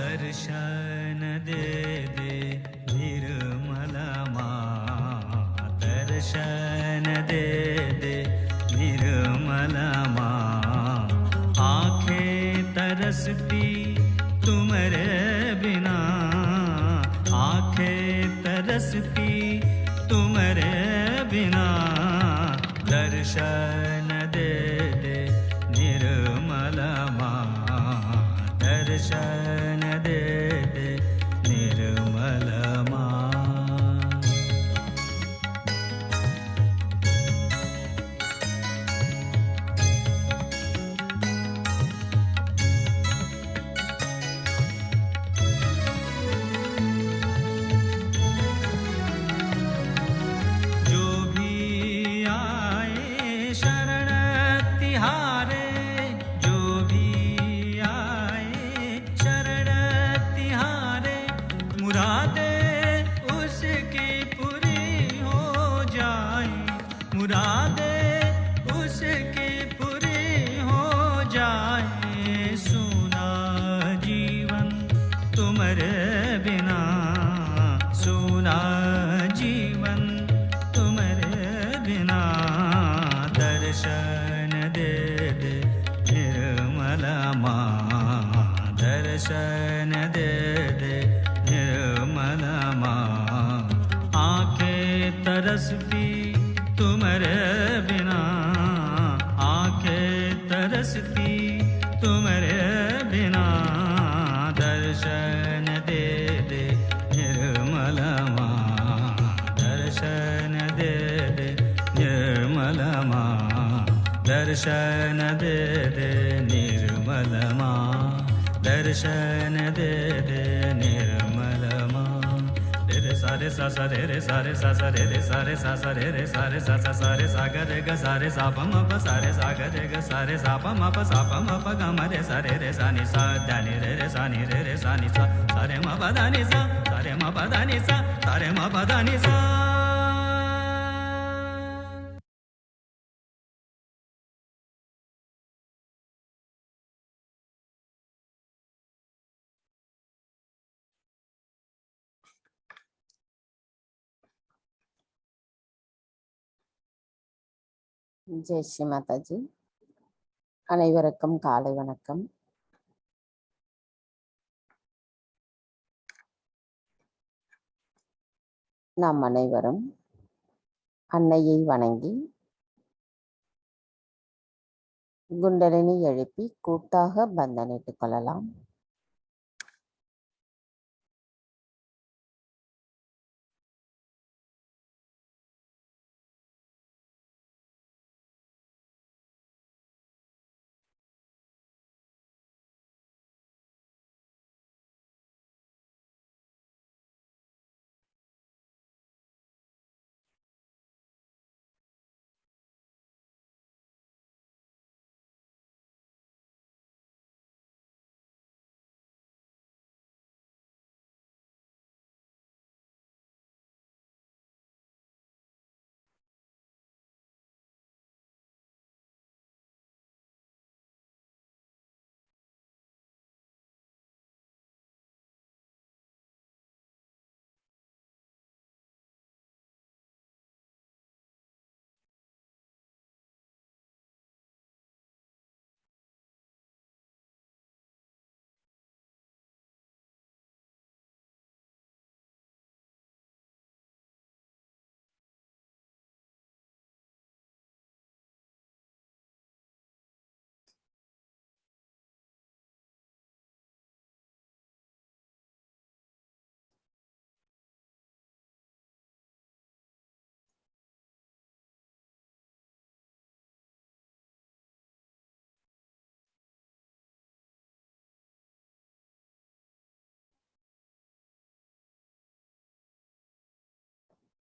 दर्शन दे दे निर्मल माँ, दर्शन दे दे निर्मल माँ। आँखें तरसती तुम्हारे बिना, आँखें तरसती तुम्हारे बिना। दर्शन दे दे निर्मल माँ, दर्शन दे दे निर्मल माँ। जो भी आए शरण तिहारे, जो भी आए शरण तिहारे, मुरादे उसकी पूरी हो जाए, मुरादे उसकी पूरी हो जाए। सुना जीवन तुम्हारे बिना, सुना जीवन तुम्हारे बिना। दर्शन दे दे निर्मल माँ, दर्शन दे दे निर्मल माँ। आँखें तरसती तुम्हारे बिना, आँखें तरसती तुम्हारे बिना। दर्शन दे दे निर्मल माँ, दर्शन दे दे निर्मल माँ, दर्शन दे दे निर्मल माँ, दर्शन दे दे निर्मल माँ। रे रे सारे सा सा रे रे सारे सा सा रे रे सारे सा सा रे रे सारे सा सा सारे सा ग रे ग सारे सा प म प सारे सा ग रे ग सारे सा प म प सा प म प ग म रे सा रे रे सा नि सा धा नि रे रे सा नि रे रे सा नि सा सा रे म प धा नि सा, सा रे म प धा नि सा, सा रे म प धा नि सा। ஜெய் ஸ்ரீ மாதாஜி. அனைவருக்கும் காலை வணக்கம். நாம் அனைவரும் அன்னையை வணங்கி குண்டலினி எழுப்பி கூட்டாக பந்தனிட்டுக் கொள்ளலாம்.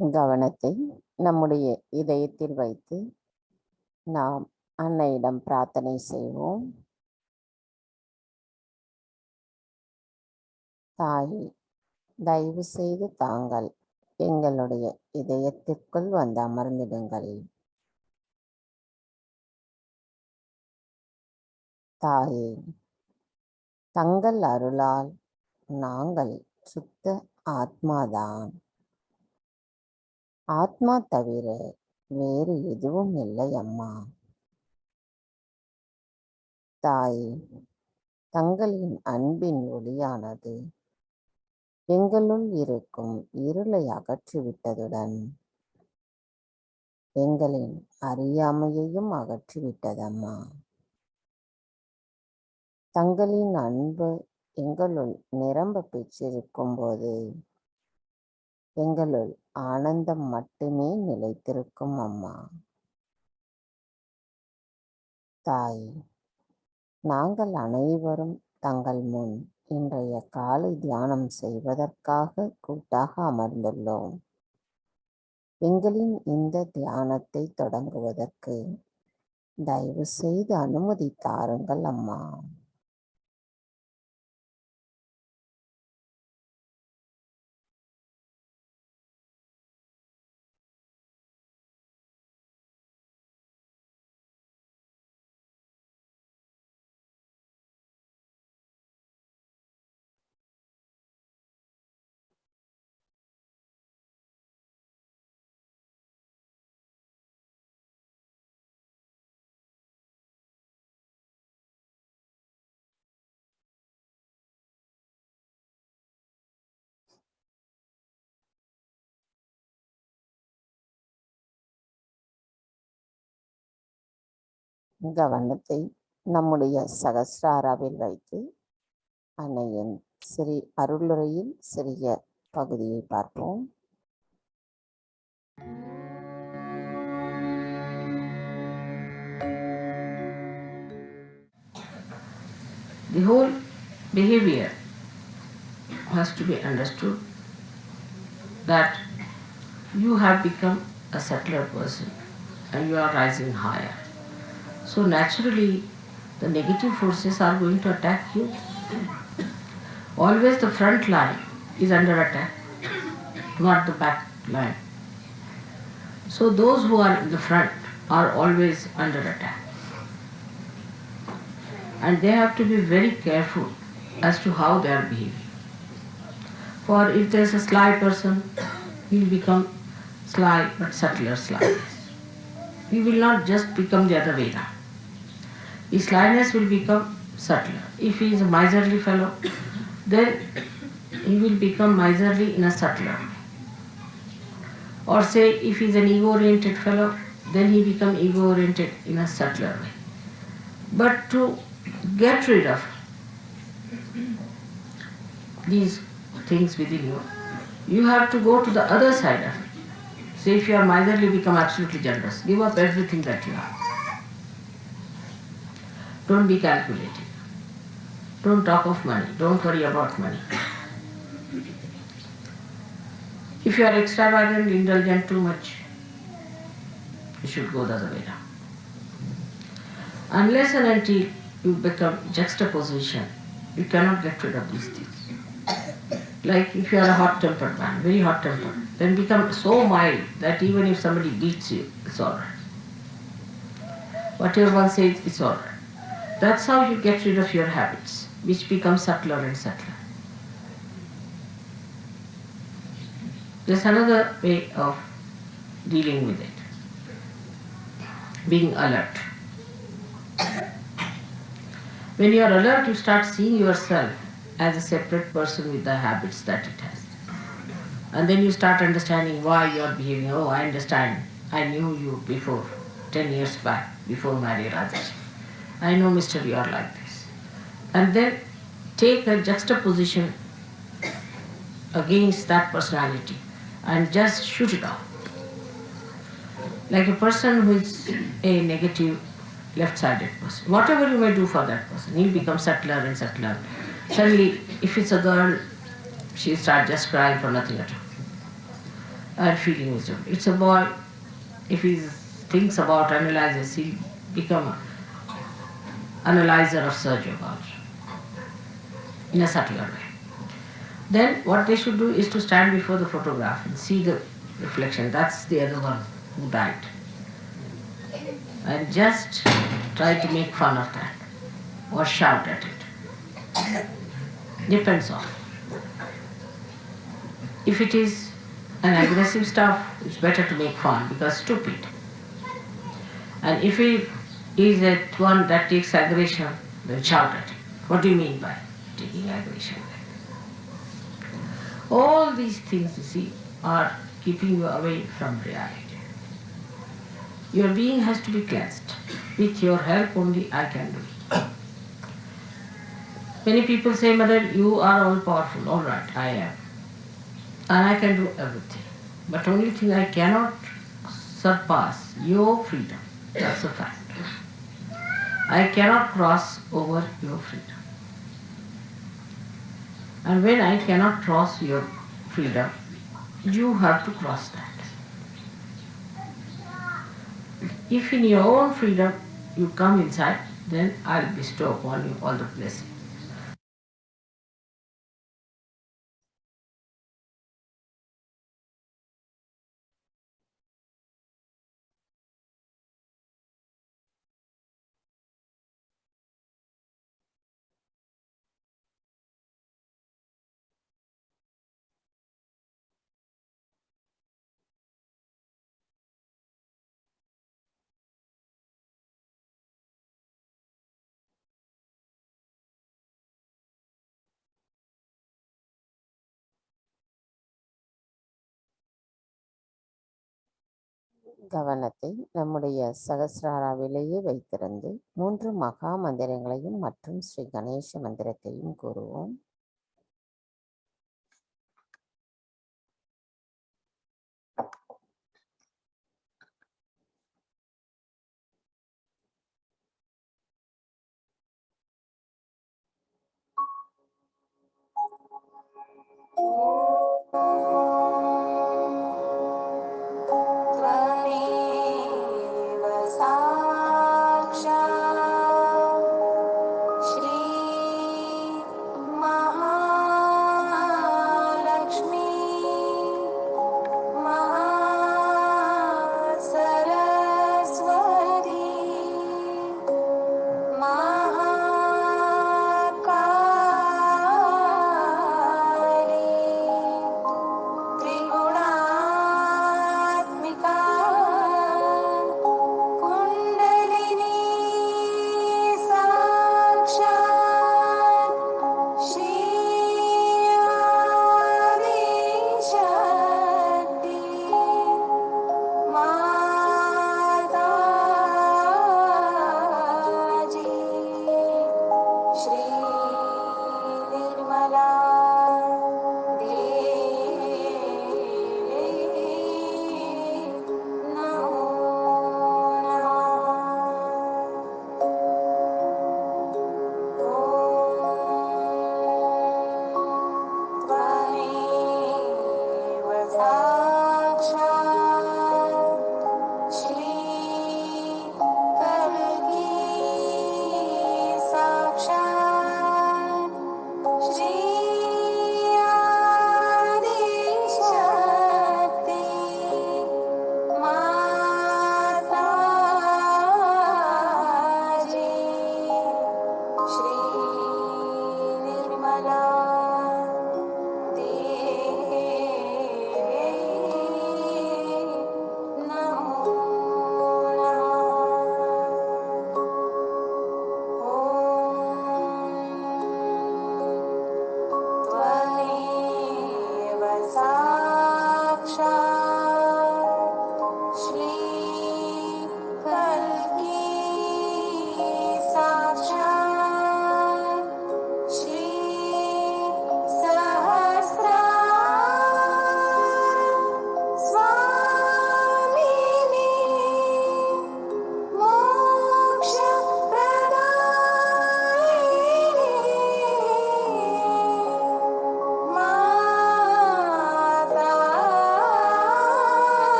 கவனத்தை நம்முடைய இதயத்தில் வைத்து நாம் அன்னையிடம் பிரார்த்தனை செய்வோம். தாயே, தயவு செய்து தாங்கள் எங்களுடைய இதயத்திற்குள் வந்து அமர்ந்திடுங்கள். தாயே, தங்கள் அருளால் நாங்கள் சுத்த ஆத்மாதான். ஆத்மா தவிர வேறு எதுவும் இல்லை அம்மா. தாய், தங்களின் அன்பின் ஒளியானது எங்களுள் இருக்கும் இருளை அகற்றிவிட்டதுடன் எங்களின் அறியாமையையும் அகற்றிவிட்டதம்மா. தங்களின் அன்பு எங்களுள் நிரம்ப பெற்றிருக்கும் போது எங்களுள் ஆனந்தம் மட்டுமே நிலைத்திருக்கும் அம்மா. தாய், நாங்கள் அனைவரும் தங்கள் முன் இன்றைய காலை தியானம் செய்வதற்காக கூட்டாக அமர்ந்துள்ளோம். எங்களின் இந்த தியானத்தை தொடங்குவதற்கு தயவு செய்து அனுமதி தாருங்கள் அம்மா. கவனத்தை நம்முடைய சகஸ்ராராவில் வைத்து அன்னையின் அருளுரையில் சிறிய பகுதியை பார்ப்போம். The whole behavior has to be understood that you have become a subtler person and you are rising higher. So naturally the negative forces are going to attack you. Always the front line is under attack, not the back line. So those who are in the front are always under attack. And they have to be very careful as to how they are behaving. For if there is a sly person, he will become sly but subtler slyness. He will not just become the other way around. His slyness will become subtler. If he is a miserly fellow, then he will become miserly in a subtler way. Or say if he is an ego-oriented fellow, then he become ego-oriented in a subtler way. But to get rid of these things within you, you have to go to the other side of it. Say if you are miserly, become absolutely generous. Give up everything that you have. Don't be calculating. Don't talk of money. Don't worry about money. If you are extravagant, indulgent too much, you should go the other way around. Unless and until you become juxtaposition, you cannot get rid of these things. Like if you are a hot-tempered man, very hot-tempered, then become so mild that even if somebody beats you, it's all right. Whatever one says, it's all right. That's how you get rid of your habits, which become subtler and subtler. There's another way of dealing with it. Being alert. When you are alert, you start seeing yourself as a separate person with the habits that it has. And then you start understanding why you are behaving. Oh, I understand. I knew you before, 10 years back, before marrying Rajesh. I know, mister, you are like this. And then take a juxtaposition against that personality and just shoot it off. Like a person who is a negative, left-sided person. Whatever you may do for that person, he'll become subtler and subtler. Suddenly, if it's a girl, she'll start just crying for nothing at all. And feeling miserable. It's a boy, if he thinks about, analyzes, he'll become an analyzer of surgery also, in a subtler way. Then what they should do is to stand before the photograph and see the reflection. That's the other one who died. And just try to make fun of that or shout at it. Depends on. If it is an aggressive stuff, it's better to make fun because stupid. And if it is that one that takes aggression, then shout at it. What do you mean by taking aggression? All these things, you see, are keeping you away from reality. Your being has to be cleansed. With your help only I can do it. Many people say, Mother, you are all powerful. All right, I am. And I can do everything. But only thing I cannot surpass your freedom. That's a fact. I cannot cross over your freedom. And when I cannot cross your freedom, you have to cross that. If in your own freedom you come inside, then I'll bestow upon you all the blessings. கவனத்தை நம்முடைய சகசிராராவிலேயே வைத்திருந்து 3 மகா மந்திரங்களையும் மற்றும் ஸ்ரீ கணேச மந்திரத்தையும் கூறுவோம்.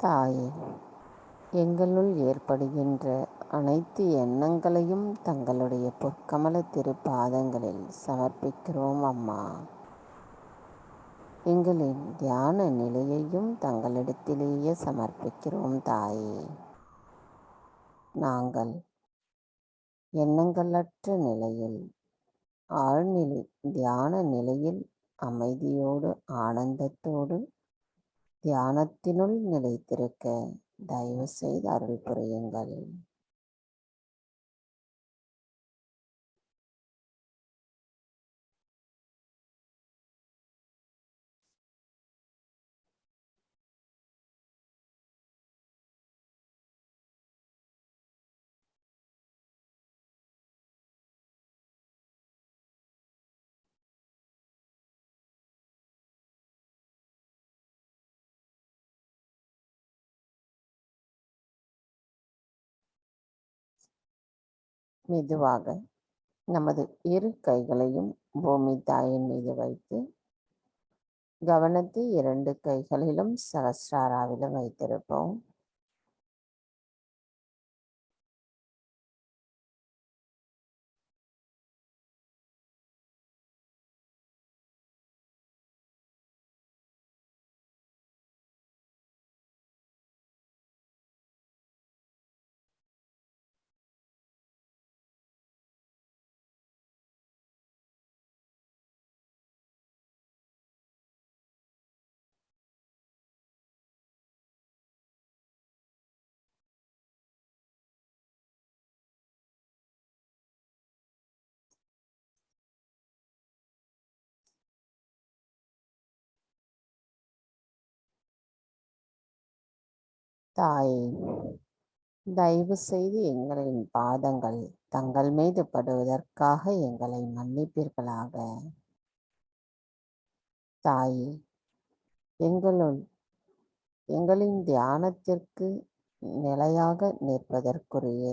தாயே, எங்களுள் ஏற்படுகின்ற அனைத்து எண்ணங்களையும் தங்களுடைய பொற்கமல திருப்பாதங்களில் சமர்ப்பிக்கிறோம் அம்மா. எங்களின் தியான நிலையையும் தங்களிடத்திலேயே சமர்ப்பிக்கிறோம் தாயே. நாங்கள் எண்ணங்களற்ற நிலையில், ஆழ்நிலை தியான நிலையில் அமைதியோடு ஆனந்தத்தோடு தியானத்தினுள் நிலைத்திருக்க தயவு செய்து அருள் புரியுங்கள். மெதுவாக நமது இரு கைகளையும் பூமி தாயின் மீது வைத்து கவனத்தை 2 கைகளிலும் சகஸ்ராராவிலும் வைத்திருப்போம். தாயே, தயவு செய்து எங்களின் பாதங்கள் தங்கள் மீது படுவதற்காக எங்களை மன்னிப்பீர்களாக. தாயே, எங்களின் தியானத்திற்கு நிலையாக நிற்பதற்குரிய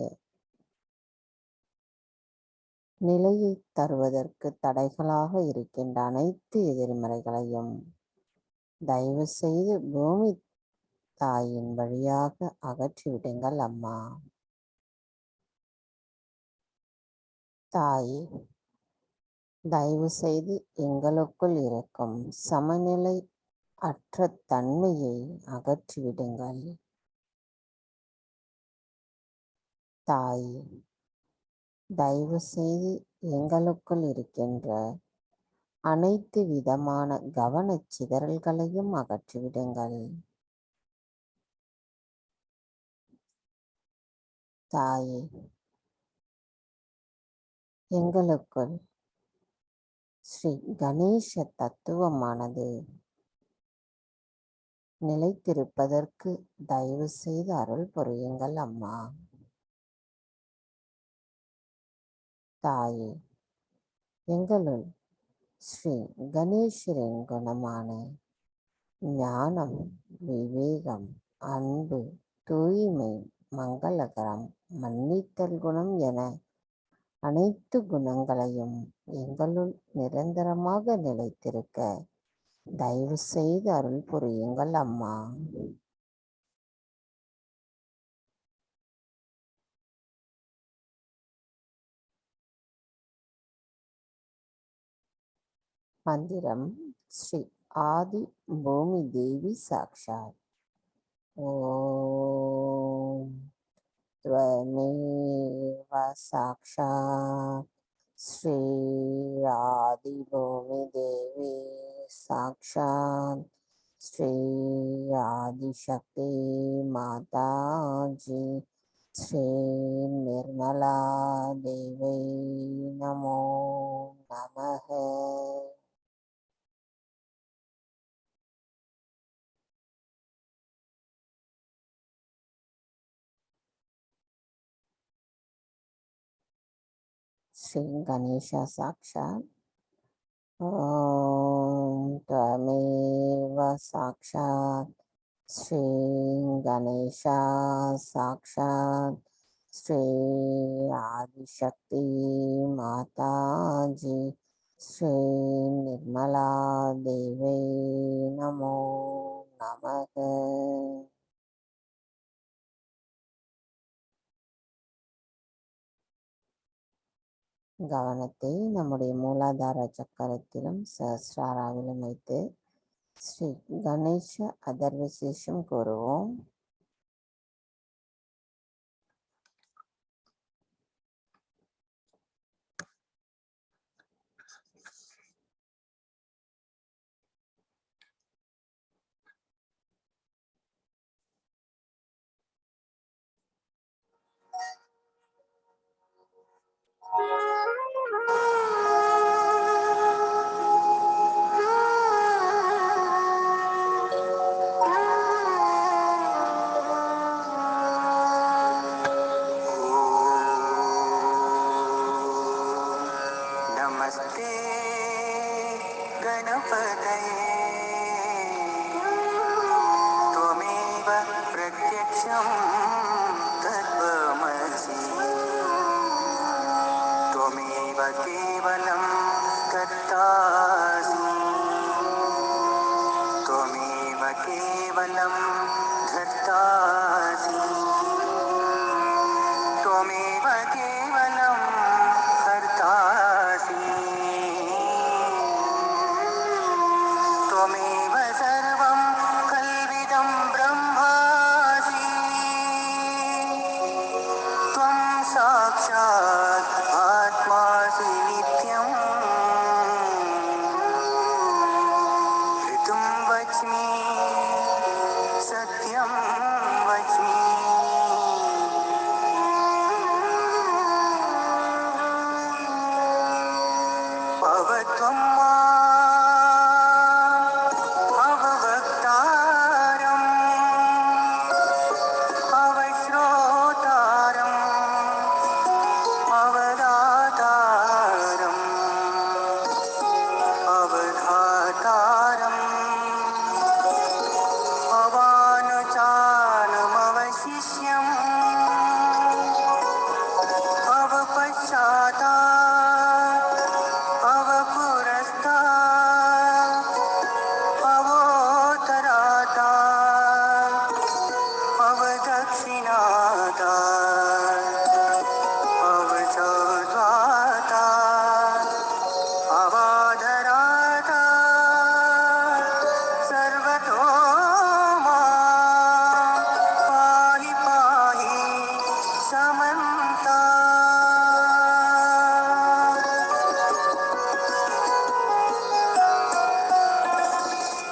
நிலையை தருவதற்கு தடைகளாக இருக்கின்ற அனைத்து எதிர்மறைகளையும் தயவு செய்து பூமி தாயின் வழியாக அகற்றிவிடுங்கள் அம்மா. தாயே, தயவு செய்து எங்களுக்குள் இருக்கும் சமநிலை அற்ற தன்மையை அகற்றிவிடுங்கள். தாயே, தயவு செய்து எங்களுக்குள் இருக்கின்ற அனைத்து விதமான கவனச் சிதறல்களையும் அகற்றிவிடுங்கள். தாயே, எங்களுக்குள் ஸ்ரீ கணேச தத்துவமானது நிலைத்திருப்பதற்கு தயவு செய்து அருள் புரியுங்கள் அம்மா. தாயே, எங்களுள் ஸ்ரீ கணேசரின் குணமான ஞானம், விவேகம், அன்பு, தூய்மை, மங்களகரம், மன்னித்தல் குணம் என அனைத்து குணங்களையும் எங்களுள் நிரந்தரமாக நிலைத்திருக்க தயவு செய்து அருள் புரியுங்கள் அம்மா. மந்திரம் ஸ்ரீ ஆதி பூமி தேவி சாக்ஷாத். ஓம் त्वमेव साक्षात् श्री आदिभूमि देवी साक्षात् श्री आदिशक्ति माता जी श्री निर्मला देवी नमो नमः. श्री गणेश साक्षात्. ओम त्वमेव साक्षात् श्री गणेश साक्षात् श्री आदिशक्ति माता जी श्री निर्मला देवी नमो नमः. கவனத்தை நம்முடைய மூலாதார சக்கரத்திலும் சஹஸ்ராராவிலும் வைத்து ஸ்ரீ கணேஷ அதர்வசேஷம் கூறுவோம். नमस्ते गणपतये त्वमेव प्रत्यक्षं तत्त्वमसि त्वमेव केवलं कर्तासि त्वमेव केवलं धर्तासि त्वमेव केवलं कर्तासि त्वमेव सर्वं कल्विदं ब्रह्मासि त्वं साक्षात् आत्मासि नित्यम् ऋतुं वच्मि सत्यं वच्मि भवत्वं अववक्तारम् अवश्रोतारम् अवदातारम् अवधातारम् अवानुचानमवशिष्यम् अवपश्चातात् अवपुरस्तात् अवोत्तरातात् अवदक्षिणातात् अवचौद्वातात् अवाधरातात् सर्वतो मां पाहि पाहि समन्तात्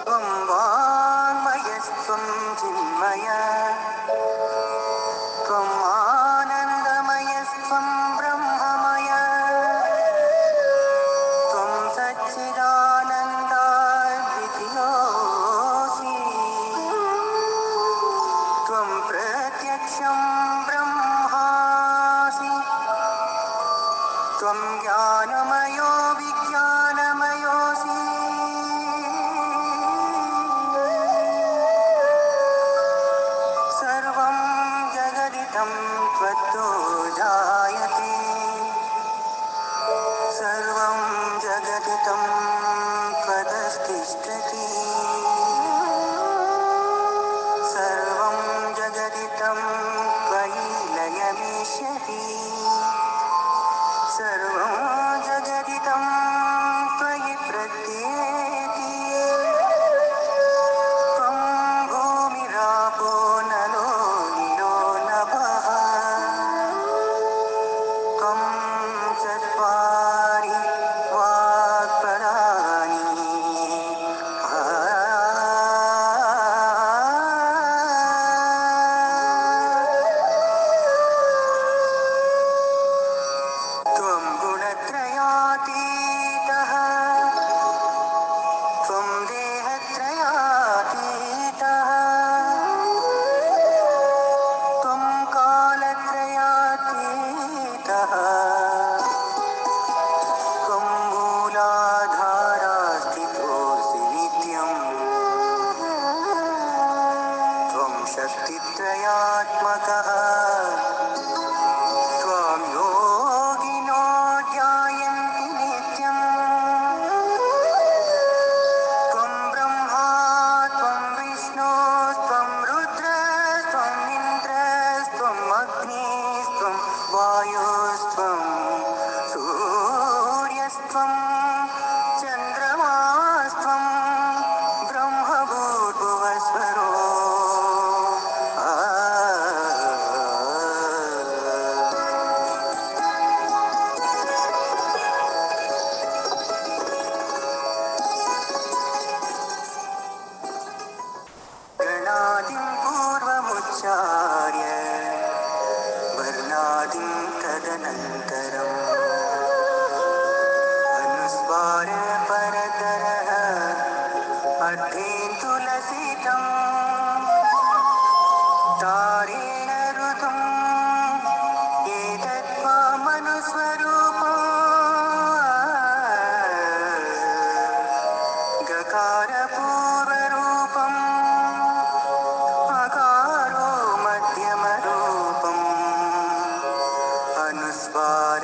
त्वं वाङ्मयस्त्वं चिन्मय त्वम् आनन्दमयस्त्वं ब्रह्ममय त्वं सच्चिदानन्दाद्वितीयोऽसि त्वं प्रत्यक्षं ब्रह्मासि त्वं ज्ञानमयो विज्ञानमयोऽसि सर्वं जगदिदं त्वत्तो जायते सर्वं जगदिदं त्वदस्तिष्ठति सर्वं जगदिदं त्वयि लयमिष्यति सर्वं जगदिदं त्वयि प्रत्येति त्वं भूमिरापो नलो नीरो नभः त्वं चत्वारि वाक्पदानि त्वं गुणत्रयातीतः त्वं देहत्रयातीतः त्वं कालत्रयातीतः त्वं मूलाधारास्थितोऽसि नित्यम् त्वं शक्तित्रयात्मकः त्वां योगिनो ध्यायन्ति नित्यम् त्वं ब्रह्मा त्वं विष्णुस्त्वं रुद्रस्त्वं इन्द्रस्त्वम् अग्निस्त्वं वायुस्त्वं सूर्यः तदनन्तरम् अनुस्वार परतरः अर्धेन्दुलसितम् तारेण ऋतुम् एतद्वामनुस्वरूपम् गकारपूर्वरूपम् अकारो मध्यमरूपम् अनुस्वार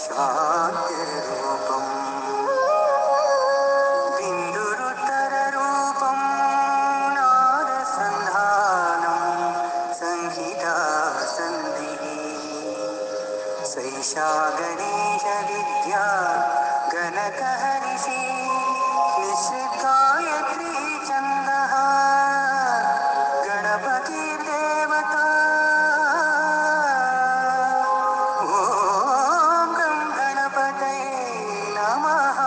शान्तिरूपम् बिन्दुरुत्तररूपं नादसन्धानं संहिता सन्धिः सैषा गणेशविद्या गणकहरिषि निश्चिद्गायत्री छन्दः गणपतिर्देवता ॐ गं गणपतये नमः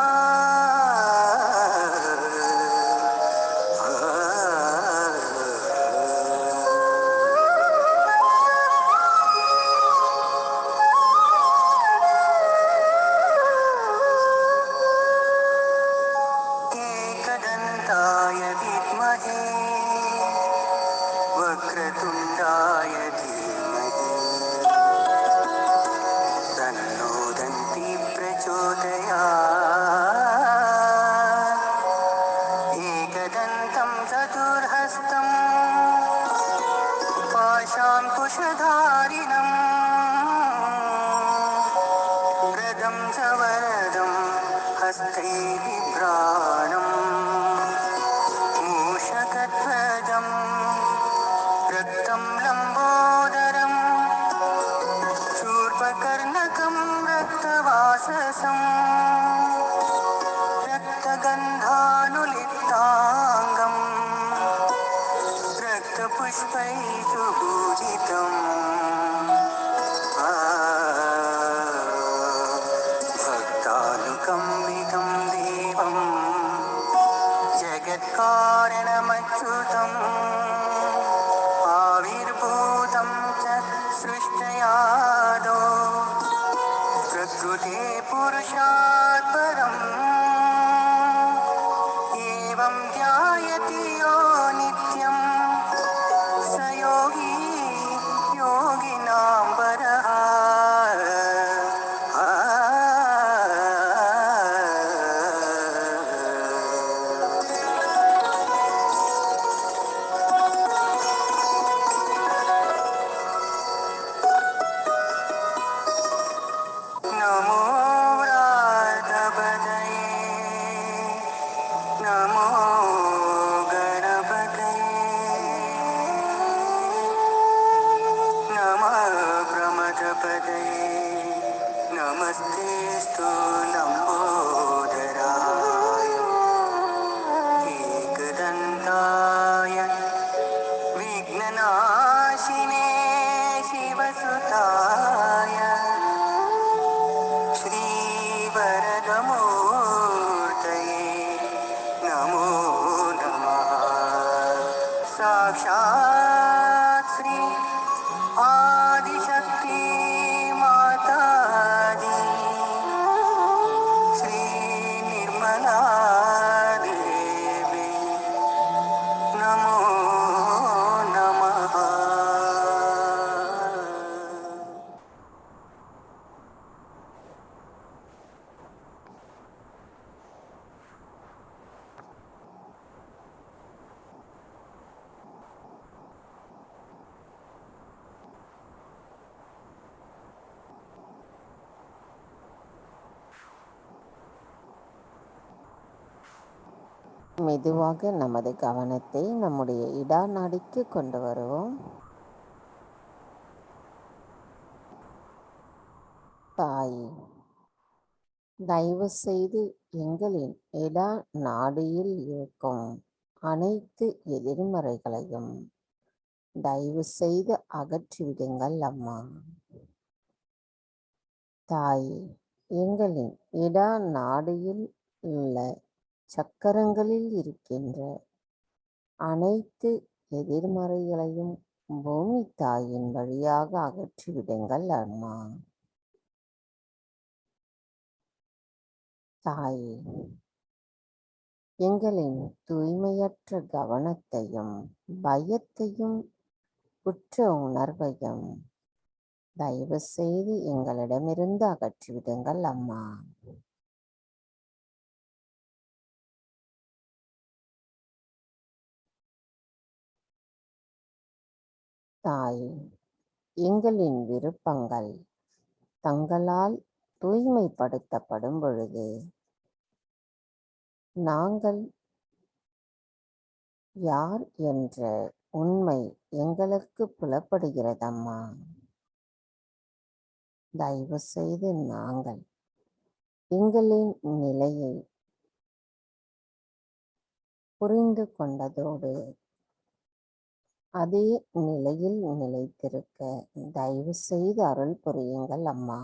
एकदन्ताय विद्महे वक्रतुण्डाय धीमहि तन्नो दन्ती प्रचोदयात् एकदन्तं चतुर्हस्तम् पाशाङ्कुशधारिणम् रदं च वरदं हस्ते बिभ्राणम् मूषकध्वजं रक्तं लम्बोदरं शूर्पकर्णकं रक्तवाससं रक्तगन्धानुलिप्ताङ्गम् रक्तपुष्पैः सुपूजितम् भक्तानुकम्पितं देवं जगत्कारणमच्युतम् आविर्भूतं च सृष्ट्यादौ प्रकृते पुरुषात् परम् एवं ध्यायति यो नित्यं स योगी योगिनां वरः नमो व्रातपतये नमो गणपतये नमः प्रमथपतये नमस्तेऽस्तु लम्बोदराय एकदन्ताय विघ्ननाशिने शिवसुताय श्रीवरदमूर्तये नमो नमः साक्षात् श्री आदिशक्ति माताजी श्री निर्मला देवी नमो नमः மெதுவாக நமது கவனத்தை நம்முடைய இடா நாடிக்கு கொண்டு வருவோம். தாய், தயவு செய்து எங்களின் இடா நாடியில் இருக்கும் அனைத்து எதிர்மறைகளையும் தயவு செய்து அகற்றிவிடுங்கள் அம்மா. தாய், எங்களின் இடா நாடியில் உள்ள சக்கரங்களில் இருக்கின்ற அனைத்து எதிர்மறைகளையும் பூமி தாயின் வழியாக அகற்றிவிடுங்கள் அம்மா. தாயே, எங்களின் தூய்மையற்ற கவனத்தையும் பயத்தையும் குற்ற உணர்வையும் தயவு செய்து எங்களிடமிருந்து அகற்றிவிடுங்கள் அம்மா. தாயே, எங்களின் விருப்பங்கள் தங்களால் தூய்மைப்படுத்தப்படும் பொழுது நாங்கள் யார் என்ற உண்மை எங்களுக்கு புலப்படுகிறதம்மா. தயவு செய்து நாங்கள் எங்களின் நிலையை புரிந்து கொண்டதோடு அதே நிலையில் நிலைத்திருக்க தயவு செய்து அருள் புரியுங்கள் அம்மா.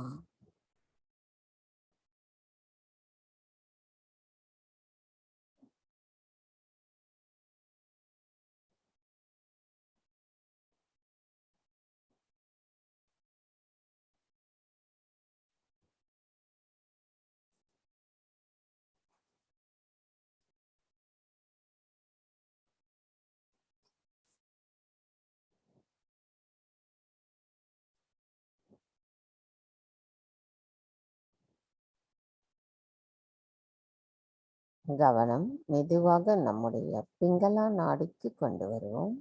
கவனம் மெதுவாக நம்முடைய பிங்களா நாடிக்கு கொண்டு வருவோம்.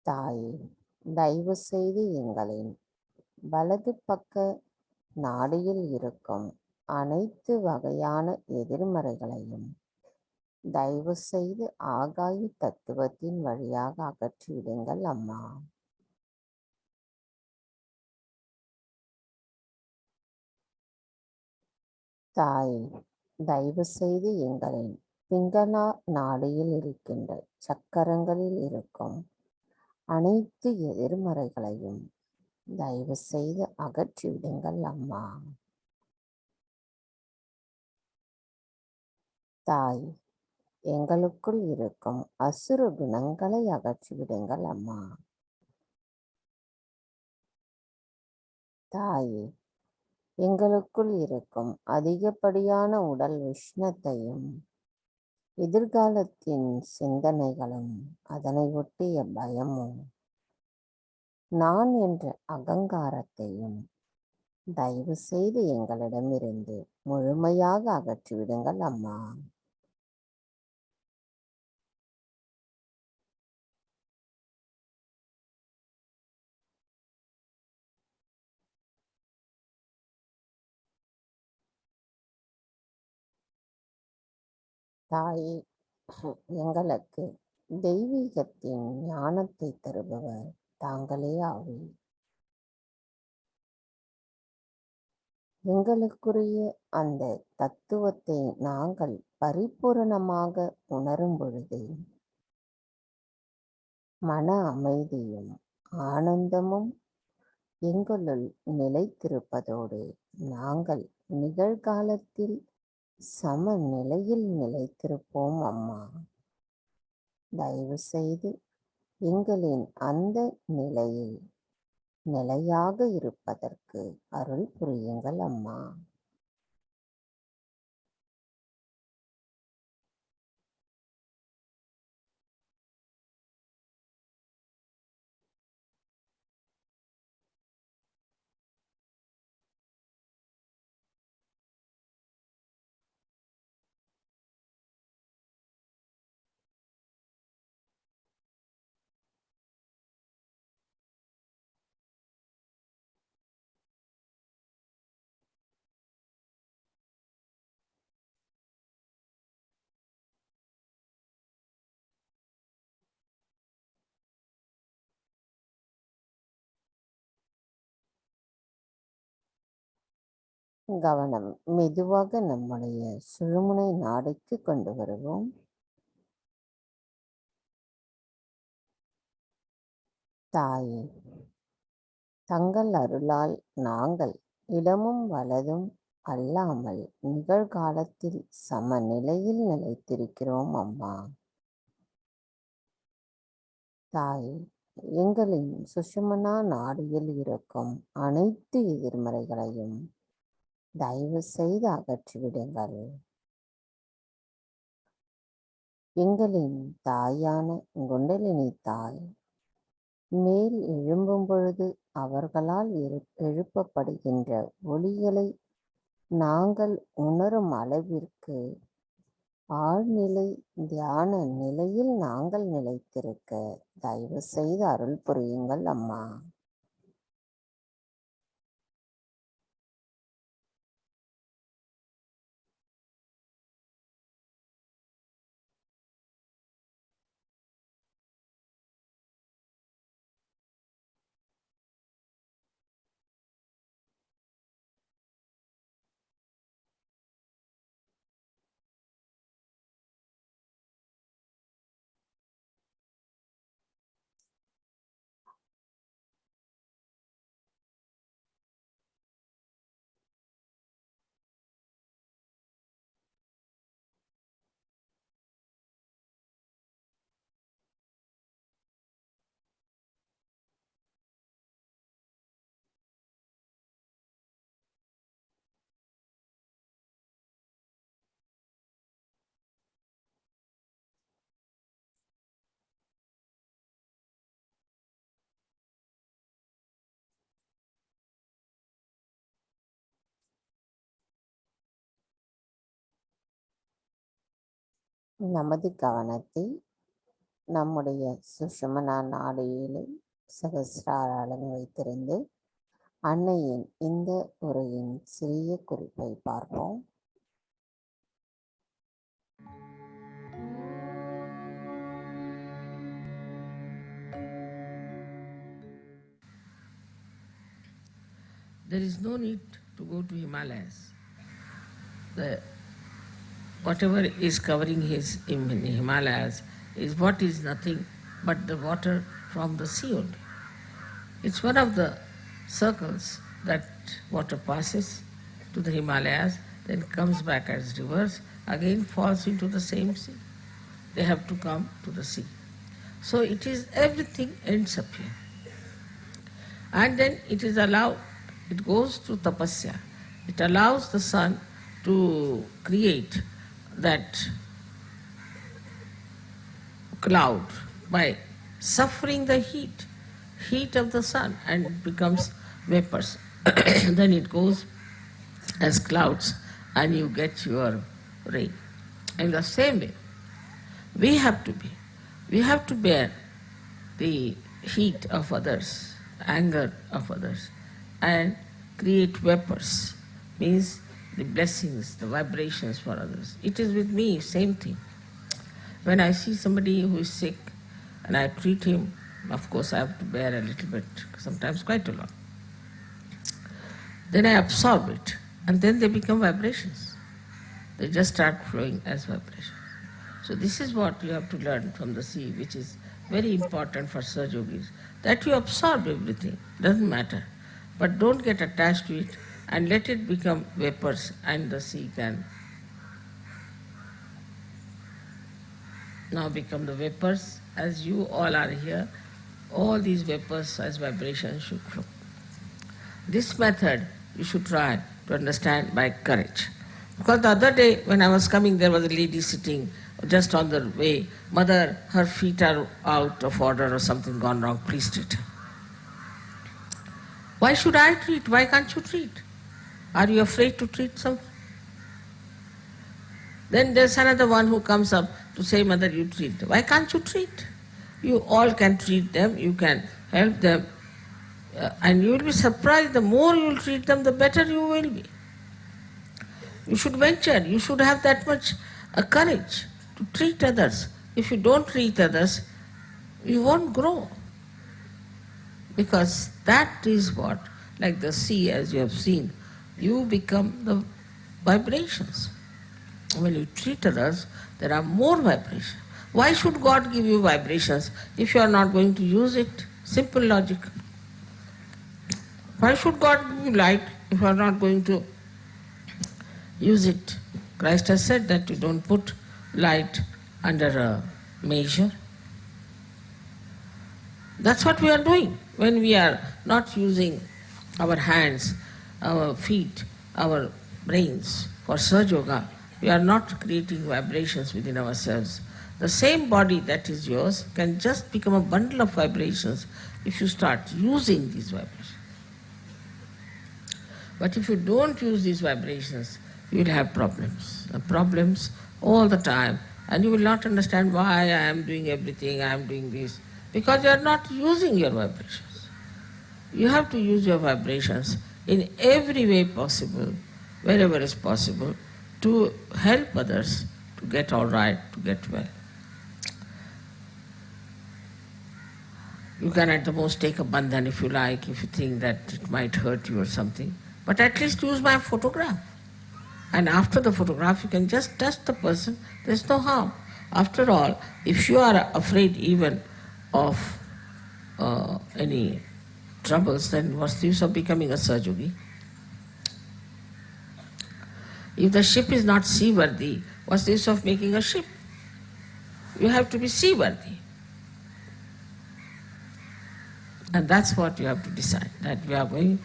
தாயே, தயவு செய்து எங்களின் வலது பக்க நாடியில் இருக்கும் அனைத்து வகையான எதிர்மறைகளையும் தயவு செய்து ஆகாய தத்துவத்தின் வழியாக அகற்றிவிடுங்கள் அம்மா. தாயே, தயவு செய்து எங்களின் பிங்களா நாடியில் இருக்கின்ற சக்கரங்களில் இருக்கும் அனைத்து எதிர்மறைகளையும் தயவு செய்து அகற்றிவிடுங்கள் அம்மா. தாய், எங்களுக்குள் இருக்கும் அசுர குணங்களை அகற்றிவிடுங்கள் அம்மா. தாயே, எங்களுக்குள் இருக்கும் அதிகப்படியான உடல் உஷ்ணத்தையும் எதிர்காலத்தின் சிந்தனைகளும் அதனை ஒட்டிய பயமும் நான் என்ற அகங்காரத்தையும் தயவு செய்து எங்களிடமிருந்து முழுமையாக அகற்றிவிடுங்கள் அம்மா. தாயே, எங்களுக்கு தெய்வீகத்தின் ஞானத்தை தருபவர் தாங்களே ஆவீர். எங்களுக்குரிய அந்த தத்துவத்தை நாங்கள் பரிபூரணமாக உணரும் பொழுது மன அமைதியும் ஆனந்தமும் எங்களுள் நிலைத்திருப்பதோடு நாங்கள் நிகழ்காலத்தில் சமநிலையில் நிலைத்திருப்போம் அம்மா. தயவு செய்து எங்களின் அந்த நிலையில் நிலையாக இருப்பதற்கு அருள் புரியுங்கள் அம்மா. கவனம் மெதுவாக நம்முடைய சுழுமுனை நாடிக்கு கொண்டு வருவோம். தாயே, தங்கள் அருளால் நாங்கள் இடமும் வலதும் அல்லாமல் நிகழ்காலத்தில் சமநிலையில் நிலைத்திருக்கிறோம் அம்மா. தாயே, எங்களின் சுஷுமனா நாடியில் இருக்கும் அனைத்து எதிர்மறைகளையும் தயவு செய்து அகற்றிவிடுங்கள். எங்களின் தாயான குண்டலினி தாய் மேல் எழும்பும் பொழுது அவர்களால் எழுப்பப்படுகின்ற ஒளிகளை நாங்கள் உணரும் அளவிற்கு ஆழ்நிலை தியான நிலையில் நாங்கள் நிலைத்திருக்க தயவு செய்து அருள் புரியுங்கள் அம்மா. நமது கவனத்தை நம்முடைய சுஷுமனா நாடியிலே சகசிராராளன் வைத்திருந்து அன்னையின் இந்த உரையின் சிறிய குறிப்பை பார்ப்போம். There is no need to go to Himalayas. Whatever is covering his in Himalayas is what is nothing but the water from the sea only. It's one of the circles that water passes to the Himalayas, then comes back as rivers, again falls into the same sea. They have to come to the sea. So it is everything ends up here. And then it is allowed, it goes through tapasya. It allows the sun to create that cloud by suffering the heat of the sun, and it becomes vapors. Then it goes as clouds and you get your rain. In the same way, we have to bear the heat of others, anger of others, and create vapors, means the blessings, the vibrations for others. It is with me, same thing. When I see somebody who is sick and I treat him, of course I have to bear a little bit, sometimes quite a lot. Then I absorb it, and then they become vibrations. They just start flowing as vibrations. So this is what you have to learn from the sea, which is very important for Sahaj Yogis, that you absorb everything, doesn't matter. But don't get attached to it and let it become vapors, and the sea can now become the vapors. As you all are here, all these vapors as vibrations should flow. This method you should try to understand by courage. Because the other day when I was coming, there was a lady sitting just on the way. Mother, her feet are out of order or something gone wrong, please treat her. Why should I treat? Why can't you treat? Are you afraid to treat someone? Then there's another one who comes up to say, Mother, you treat them. Why can't you treat? You all can treat them, you can help them, and you will be surprised. The more you will treat them, the better you will be. You should venture, you should have that much courage to treat others. If you don't treat others, you won't grow. Because that is what, like the sea, as you have seen, you become the vibrations. When you treat others, there are more vibrations. Why should God give you vibrations if you are not going to use it? Simple logic. Why should God give you light if you are not going to use it? Christ has said that you don't put light under a measure. That's what we are doing when we are not using our hands, our feet, our brains for Sahaj Yoga, we are not creating vibrations within ourselves. The same body that is yours can just become a bundle of vibrations if you start using these vibrations. But if you don't use these vibrations, you will have problems all the time, and you will not understand why I am doing everything, I am doing this, because you are not using your vibrations. You have to use your vibrations in every way possible, wherever is possible, to help others to get all right, to get well. You can at the most take a bandhan if you like, if you think that it might hurt you or something, but at least use my photograph. And after the photograph, you can just touch the person, there's no harm. After all, if you are afraid even of any troubles, then what's the use of becoming a Sahajogi? If the ship is not seaworthy, what's the use of making a ship? You have to be seaworthy. And that's what you have to decide, that we are going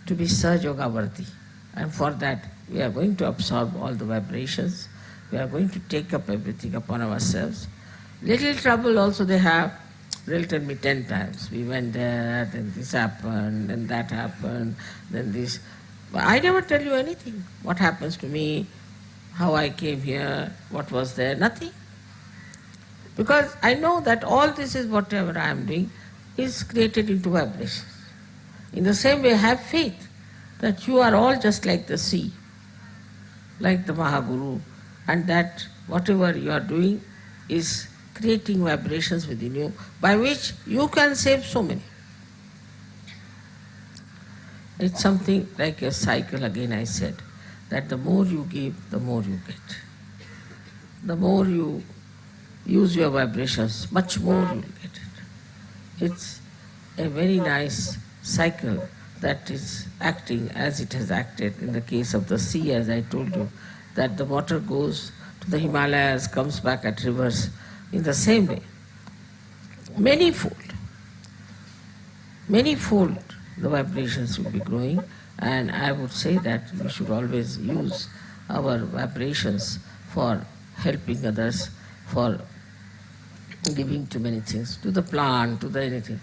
to be Sahajoga worthy. And for that, we are going to absorb all the vibrations. We are going to take up everything upon ourselves. Little trouble also they have. They'll tell me 10 times. We went there, then this happened, then that happened, then this. But I never tell you anything. What happens to me, how I came here, what was there, nothing. Because I know that all this is whatever I am doing is created into vibrations. In the same way, have faith that you are all just like the sea, like the Mahaguru, and that whatever you are doing is creating vibrations within you by which you can save so many. It's something like a cycle, again I said, that the more you give, the more you get. The more you use your vibrations, much more you will get it. It's a very nice cycle that is acting as it has acted in the case of the sea, as I told you, that the water goes to the Himalayas, comes back at rivers in the same way. Manyfold the vibrations will be growing, and I would say that we should always use our vibrations for helping others, for giving to many things, to the plant, to the anything.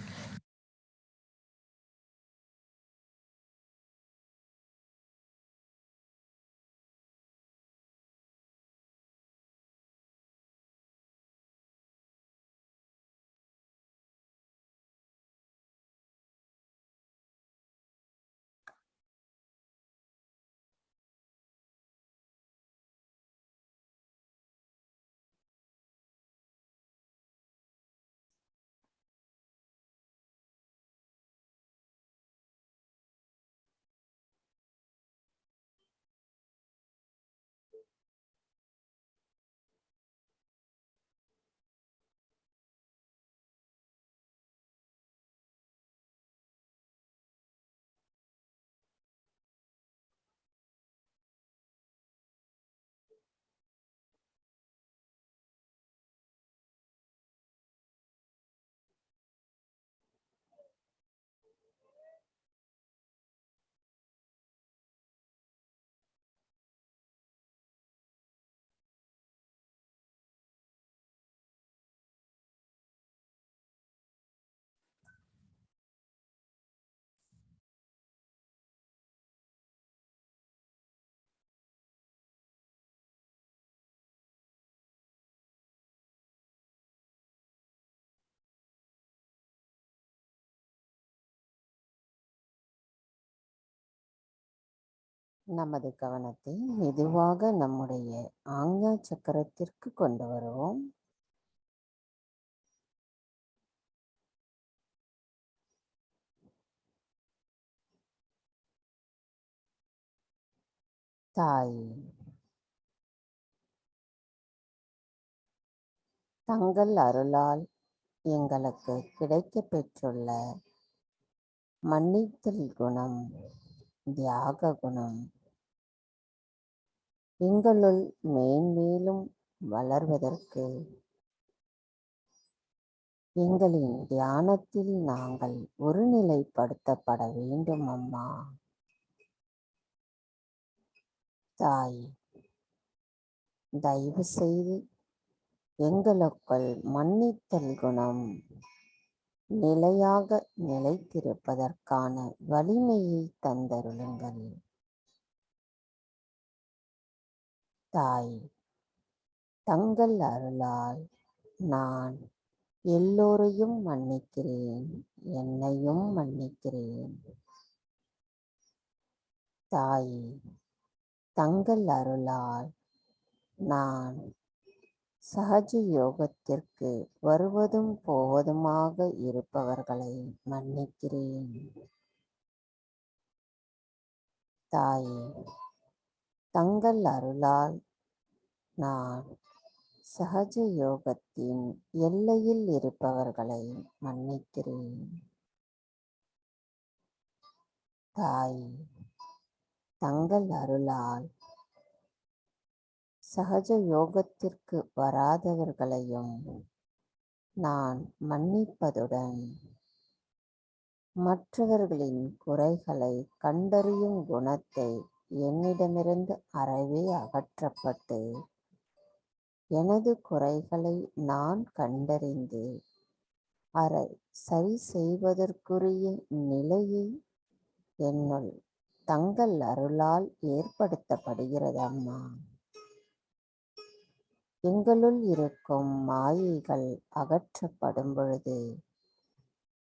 நமது கவனத்தை மெதுவாக நம்முடைய ஆக்ஞா சக்கரத்திற்கு கொண்டு வருவோம். தாய், தங்கள் அருளால் எங்களுக்கு கிடைக்கப் பெற்றுள்ள மன்னித்தல் குணம், தியாக குணம் எங்களுள் மேன்மேலும் வளர்வதற்கு எங்களின் தியானத்தில் நாங்கள் ஒருநிலைப்படுத்தப்பட வேண்டும் அம்மா. தாய், தயவு செய்து எங்களுக்குள் மன்னித்தல் குணம் நிலையாக நிலைத்திருப்பதற்கான வலிமையை தந்தருளுங்கள். தாய், தங்கள் அருளால் நான் எல்லோரையும் மன்னிக்கிறேன், என்னையும் மன்னிக்கிறேன். தாய், தங்கள் அருளால் நான் சஹஜ யோகத்திற்கு வருவதும் போவதுமாக இருப்பவர்களை மன்னிக்கிறேன். தாய், தங்கள் அருளால் நான் சஹஜ யோகத்தின் எல்லையில் இருப்பவர்களை மன்னிக்கிறேன். தாய், தங்கள் அருளால் சஹஜ யோகத்திற்கு வராதவர்களையும் நான் மன்னிப்பதுடன் மற்றவர்களின் குறைகளை கண்டறியும் குணத்தை என்னிடமிருந்து அறவே அகற்றப்பட்டு எனது குறைகளை நான் கண்டறிந்து அதை சரி செய்வதற்குரிய நிலையை என்னுள் தங்கள் அருளால் ஏற்படுத்தப்படுகிறது அம்மா. எங்களுள் இருக்கும் மாயைகள் அகற்றப்படும் பொழுது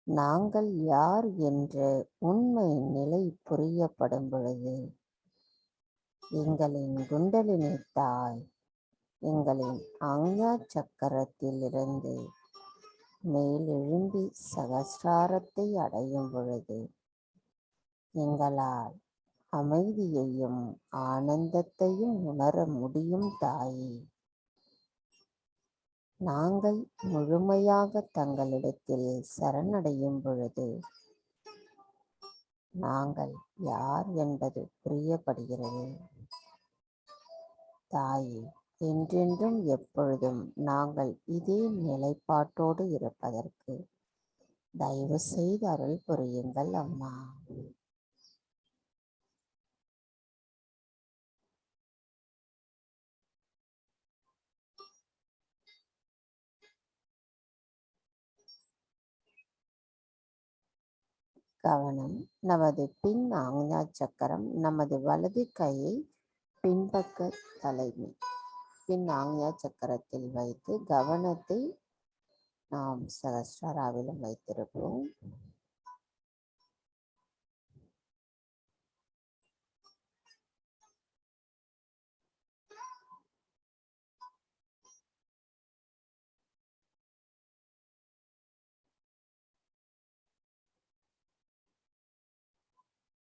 நாங்கள் யார் என்ற உண்மை நிலை புரியப்படும் பொழுது எங்களின் குண்டலினி தாய் எங்களின் ஆஞ்ஞா சக்கரத்தில் இருந்து மேலெழும்பி சகஸ்ராரத்தை அடையும் பொழுது எங்களால் அமைதியையும் ஆனந்தத்தையும் உணர முடியும் தாயே. நாங்கள் முழுமையாக தங்களிடத்தில் சரணடையும் பொழுது நாங்கள் யார் என்பது புரியப்படுகிறது. தாயே, என்றென்றும் எப்பொழுதும் நாங்கள் இதே நிலைப்பாட்டோடு இருப்பதற்கு தயவு செய்து அருள் புரியுங்கள் அம்மா. கவனம், நமது பின் ஆஞ்ஞா சக்கரம் நமது வலது கையை பின்பக்க தலைமை பின் ஆஞ்ஞா சக்கரத்தில் வைத்து கவனத்தை நாம் சகஸ்ராராவிலும் வைத்திருப்போம்.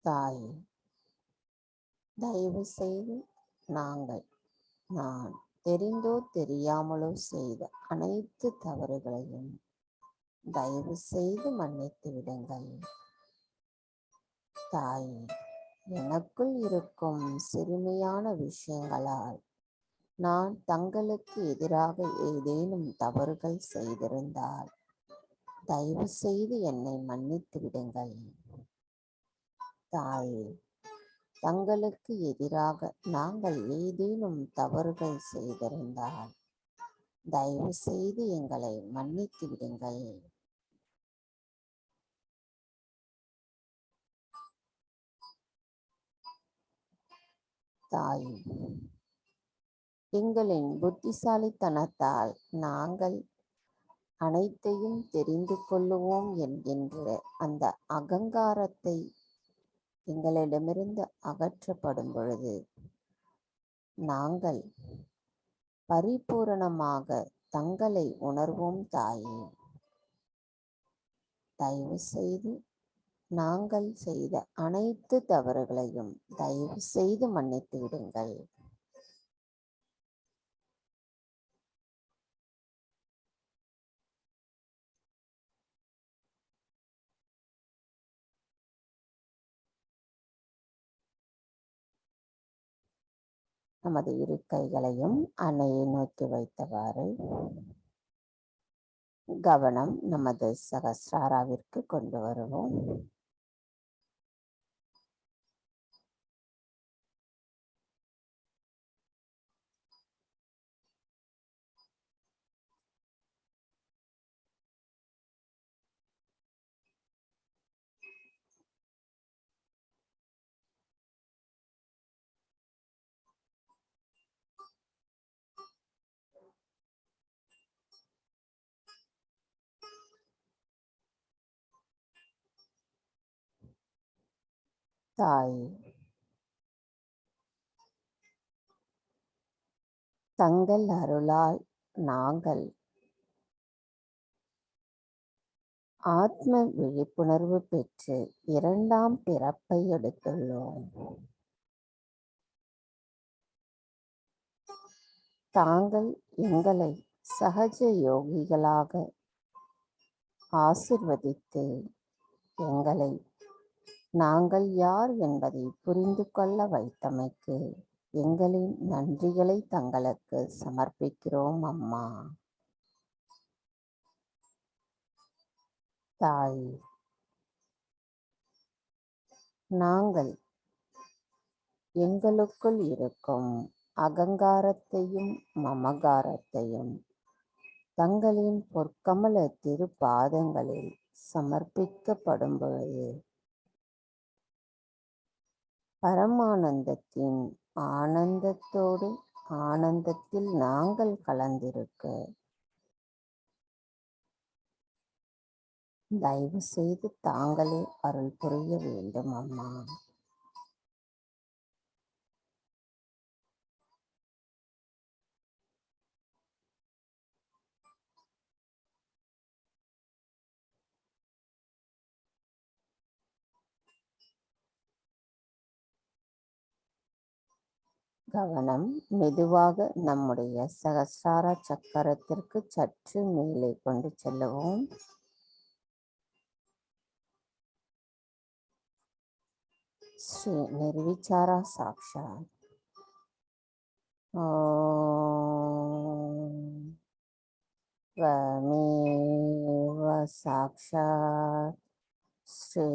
தாய், தயவு செய்து நான் தெரிந்தோ தெரியாமலோ செய்த அனைத்து தவறுகளையும் தயவு செய்து மன்னித்து விடுங்கள். தாய், எனக்குள் இருக்கும் சிறுமியான விஷயங்களால் நான் தங்களுக்கு எதிராக ஏதேனும் தவறுகள் செய்திருந்தால் தயவு செய்து என்னை மன்னித்து விடுங்கள். தாயே, தங்களுக்கு எதிராக நாங்கள் ஏதேனும் தவறுகள் செய்திருந்தால் தயவு செய்து எங்களை மன்னித்து விடுங்கள். தாயே, எங்களின் புத்திசாலித்தனத்தால் நாங்கள் அனைத்தையும் தெரிந்து கொள்ளுவோம் என்கின்ற அந்த அகங்காரத்தை எங்களிடமிருந்து அகற்றப்படும் பொழுது நாங்கள் பரிபூரணமாக தங்களை உணர்வோம் தாயே. தயவு செய்து நாங்கள் செய்த அனைத்து தவறுகளையும் தயவு செய்து மன்னித்து விடுங்கள். நமது இரு கைகளையும் அன்னையை நோக்கி வைத்தவாறு கவனம் நமது சகஸ்ராராவிற்கு கொண்டு வருவோம். தாய், தங்கள் அருளால் நாங்கள் ஆத்ம விழிப்புணர்வு பெற்று இரண்டாம் பிறப்பை எடுத்துள்ளோம். தாங்கள் எங்களை சகஜ யோகிகளாக ஆசிர்வதித்து எங்களை நாங்கள் யார் என்பதை புரிந்து கொள்ள வைத்தமைக்கு எங்களின் நன்றிகளை தங்களுக்கு சமர்ப்பிக்கிறோம் அம்மா. தாய், நாங்கள் எங்களுக்குள் இருக்கும் அகங்காரத்தையும் மமகாரத்தையும் தங்களின் பொற்கமல திருப்பாதங்களில் சமர்ப்பிக்கப்படும் பொழுது பரமானந்தத்தின் ஆனந்தத்தோடு ஆனந்தத்தில் நாங்கள் கலந்திருக்க தயவு செய்து தாங்களே அருள் புரிய வேண்டும் அம்மா. கவனம் மெதுவாக நம்முடைய சகஸ்ரார சக்கரத்திற்கு சற்று மேலே கொண்டு செல்லுவோம். ஸ்ரீ நிர்விச்சாரா சாக்ஷாத். त्वमेव साक्षात् श्री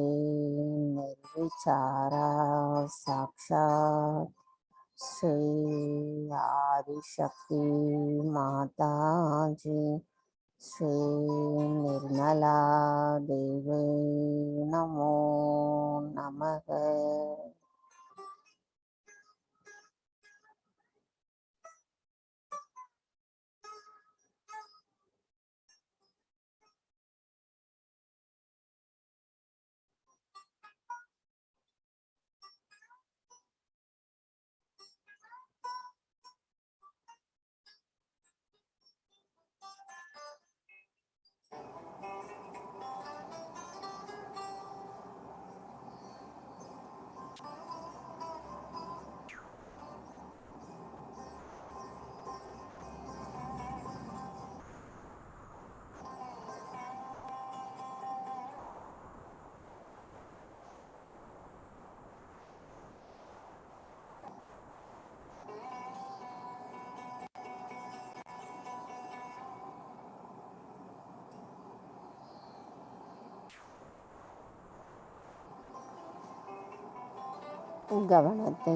निर्विचारा साक्षात् श्री आदिशक्ति माता जी श्री निर्मला देवी नमो नमः. கவனத்தை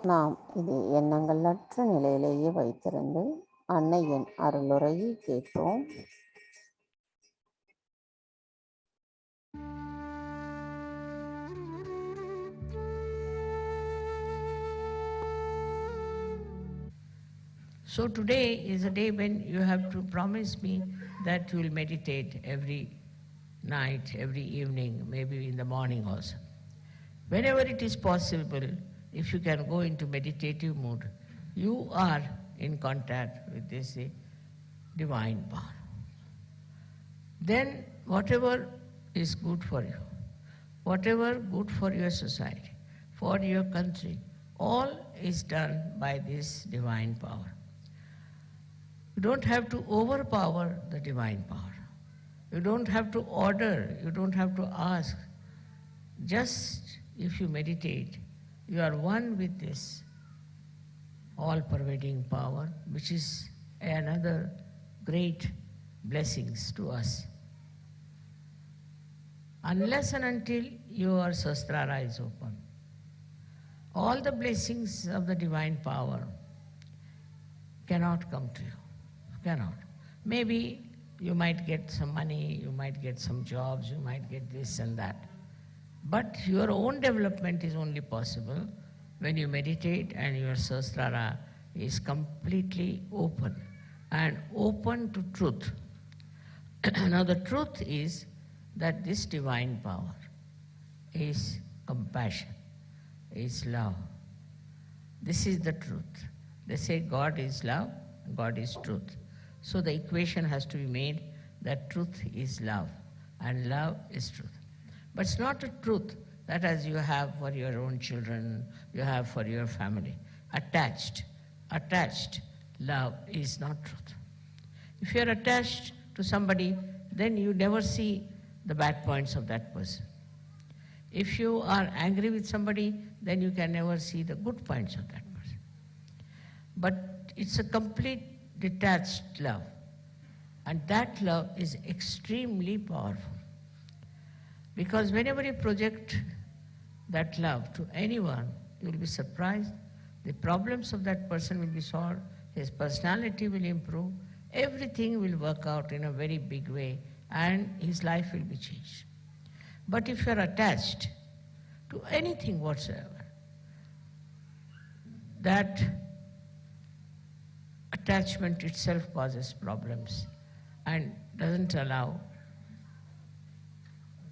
நாம் இது எண்ணங்களற்ற நிலையிலேயே வைத்திருந்து அன்னையின் அருளுரையை கேட்போம். So today is a day when you have to promise me that you will meditate every night, every evening, maybe in the morning also. Whenever it is possible, if you can go into meditative mood, you are in contact with this divine power. Then whatever is good for you, whatever good for your society, for your country, all is done by this divine power. You don't have to overpower the divine power. You don't have to order, you don't have to ask. Just if you meditate, you are one with this all-pervading power, which is another great blessings to us. Unless and until your Sahasrara is open, all the blessings of the divine power cannot come to you. Cannot. Maybe you might get some money, you might get some jobs, you might get this and that. But your own development is only possible when you meditate and your Sahasrara is completely open and open to truth. Now the truth is that this divine power is compassion, is love. This is the truth. They say God is love, God is truth. So the equation has to be made that truth is love and love is truth. But it's not a truth that as you have for your own children, you have for your family. Attached love is not truth. If you are attached to somebody, then you never see the bad points of that person. If you are angry with somebody, then you can never see the good points of that person. But it's a complete detached love. And that love is extremely powerful. Because whenever you project that love to anyone, you will be surprised. The problems of that person will be solved, his personality will improve, everything will work out in a very big way, and his life will be changed. But if you are attached to anything whatsoever, that attachment itself causes problems and doesn't allow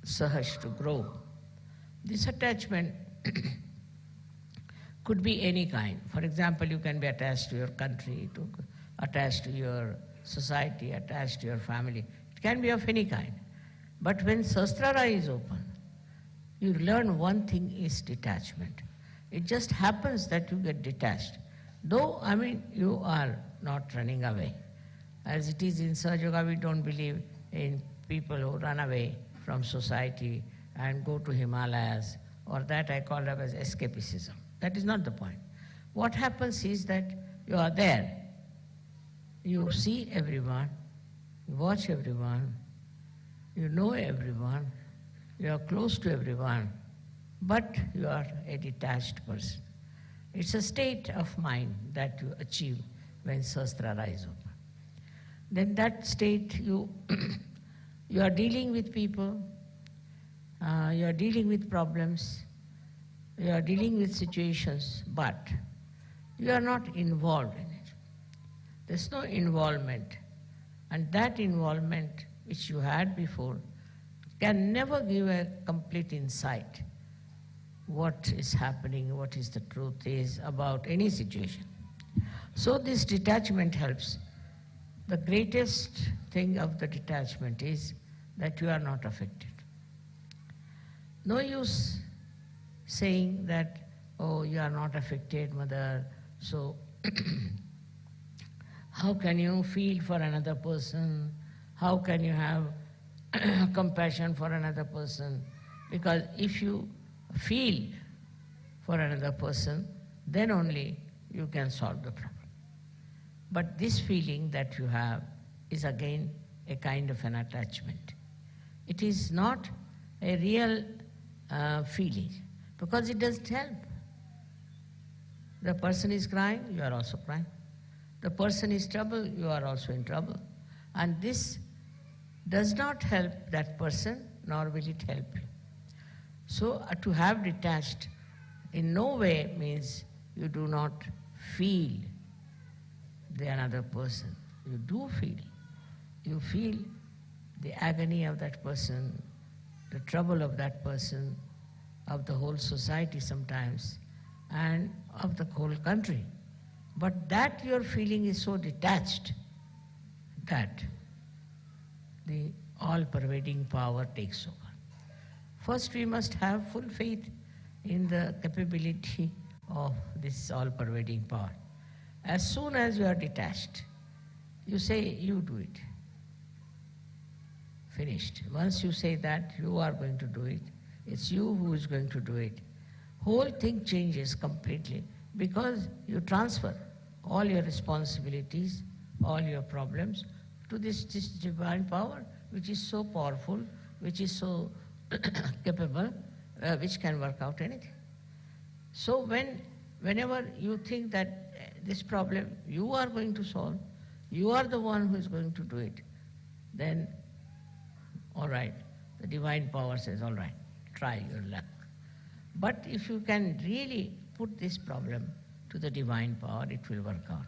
Sahaj to grow. This attachment could be any kind. For example, you can be attached to your country, attached to your society, attached to your family. It can be of any kind. But when Sahasrara is open, you learn one thing is detachment. It just happens that you get detached. Though, you are not running away. As it is in Sahaja, we don't believe in people who run away from society and go to Himalayas, or that I call it as escapism. That is not the point. What happens is that you are there. You see everyone, you watch everyone, you know everyone, you are close to everyone, but you are a detached person. It's a state of mind that you achieve when Sahasrara is open. Then that state, you are dealing with people, you are dealing with problems, you are dealing with situations, but you are not involved in it. There's no involvement. And that involvement which you had before can never give a complete insight what is happening, what is the truth is about any situation. So this detachment helps. The greatest thing of the detachment is that you are not affected. No use saying that, oh, you are not affected, mother, so how can you feel for another person? How can you have compassion for another person? Because if you feel for another person, then only you can solve the problem. But this feeling that you have is again a kind of an attachment. It is not a real feeling because it doesn't help. The person is crying, you are also crying. The person is trouble, you are also in trouble. And this does not help that person, nor will it help you. So to have detached in no way means you do not feel the another person. You do feel. You feel the agony of that person, the trouble of that person, of the whole society sometimes, and of the whole country. But that your feeling is so detached that the all-pervading power takes over. First, we must have full faith in the capability of this all-pervading power. As soon as you are detached, you say, you do it. Finished. Once you say that, you are going to do it. It's you who is going to do it. Whole thing changes completely because you transfer all your responsibilities, all your problems to this divine power, which is so powerful, which is so capable, which can work out anything. So whenever you think that this problem you are going to solve, you are the one who is going to do it, then all right, the divine power says, all right, try your luck. But if you can really put this problem to the divine power, it will work out.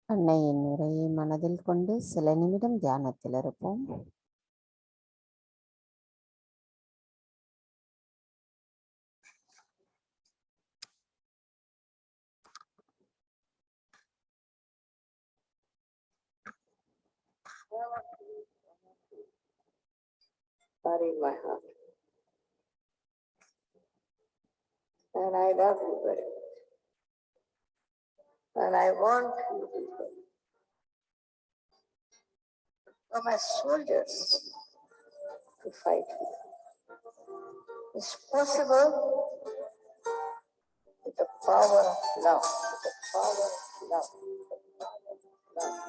அன்னையின் உரையை மனதில் கொண்டு சில நிமிடம் தியானத்தில் இருப்போம். Are in my heart. And I love you very much. And I want you people to come as soldiers to fight with. It's possible with the power of love, with the power of love, with the power of love.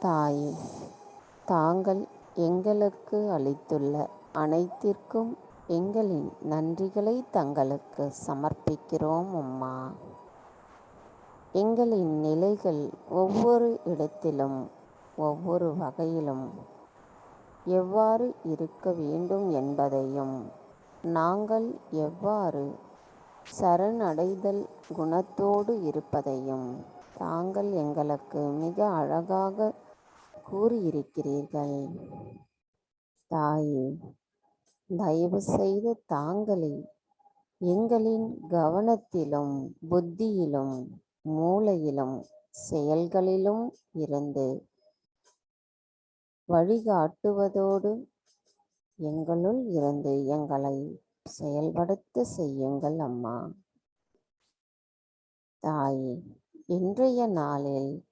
தாயே, தாங்கள் எங்களுக்கு அளித்துள்ள அனைத்திற்கும் எங்களின் நன்றிகளை தங்களுக்கு சமர்ப்பிக்கிறோம் அம்மா. எங்களின் நிலைகள் ஒவ்வொரு இடத்திலும் ஒவ்வொரு வகையிலும் எவ்வாறு இருக்க வேண்டும் என்பதையும் நாங்கள் எவ்வாறு சரணடைதல் குணத்தோடு இருப்பதையும் தாங்கள் எங்களுக்கு மிக அழகாக கூறியிருக்கிறீர்கள். தாயே, தயவு செய்து தாங்களே எங்களின் கவனத்திலும் புத்தியிலும் மூளையிலும் செயல்களிலும் இருந்து வழிகாட்டுவதோடு எங்களுள் இருந்து எங்களை செயல்படுத்த செய்யுங்கள் அம்மா. தாயே, இன்றைய நாளில்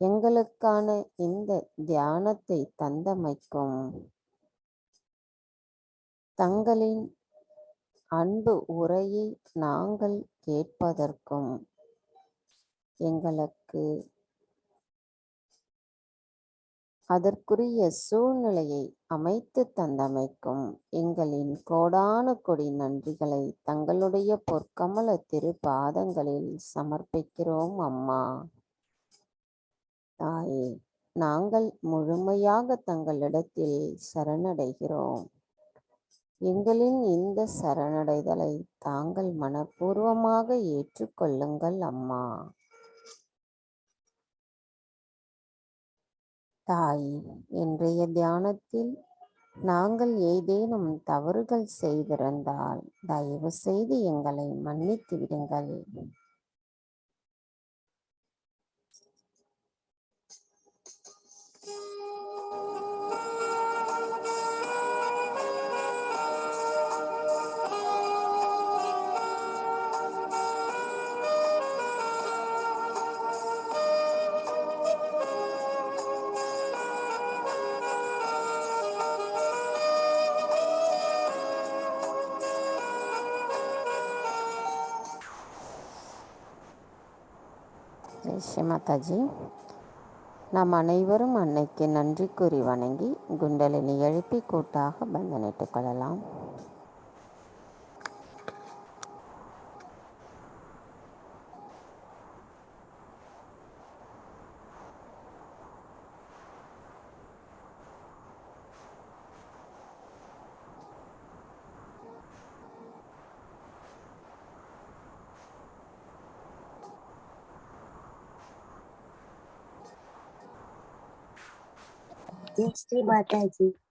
எங்களுக்கான இந்த தியானத்தை தந்தமைக்கும் தங்களின் அன்பு உரையை நாங்கள் கேட்பதற்கும் எங்களுக்கு அதற்குரிய சூழ்நிலையை அமைத்து தந்தமைக்கும் எங்களின் கோடான கொடி நன்றிகளை தங்களுடைய பொற்கமல திருப்பாதங்களில் சமர்ப்பிக்கிறோம் அம்மா. தாயே, நாங்கள் முழுமையாக தங்களிடத்தில் சரணடைகிறோம். எங்களின் இந்த சரணடைதலை தாங்கள் மனப்பூர்வமாக ஏற்றுக்கொள்ளுங்கள் அம்மா. தாயே, இன்றைய தியானத்தில் நாங்கள் ஏதேனும் தவறுகள் செய்திருந்தால் தயவு செய்து எங்களை மன்னித்து விடுங்கள். ஜெய் மாதாஜி. நாம் அனைவரும் அன்னைக்கு நன்றி கூறி வணங்கி குண்டலினி எழுப்பி கூட்டாக பந்தனிட்டுக் கொள்ளலாம். जय श्री माता जी।